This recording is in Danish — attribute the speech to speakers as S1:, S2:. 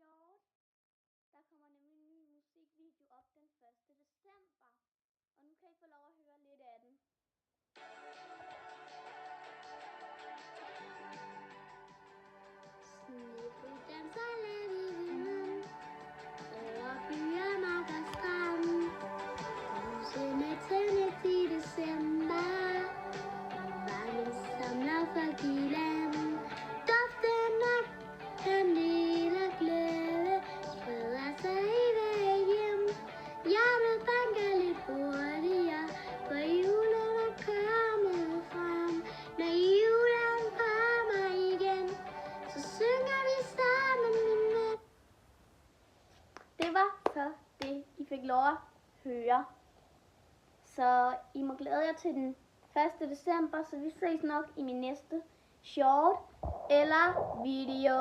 S1: short. Der kommer nemlig en ny musikvideo op den 1. december. Og nu kan I få lov at høre lidt af den. Snibboldanser lidt i vinden over byer, mark og strand. Lysene tændes i december. Vandet samler folk i land. Duften af kanel og glæde spreder sig i hver hjem. Hjertet banker lidt hurtigere, for julen er kommet frem. Når julen kommer igen, så synger vi sammen i nat. Det var så det, I fik lov at høre. Så I må glæde jer til den 1. december, så vi ses nok i min næste short eller video.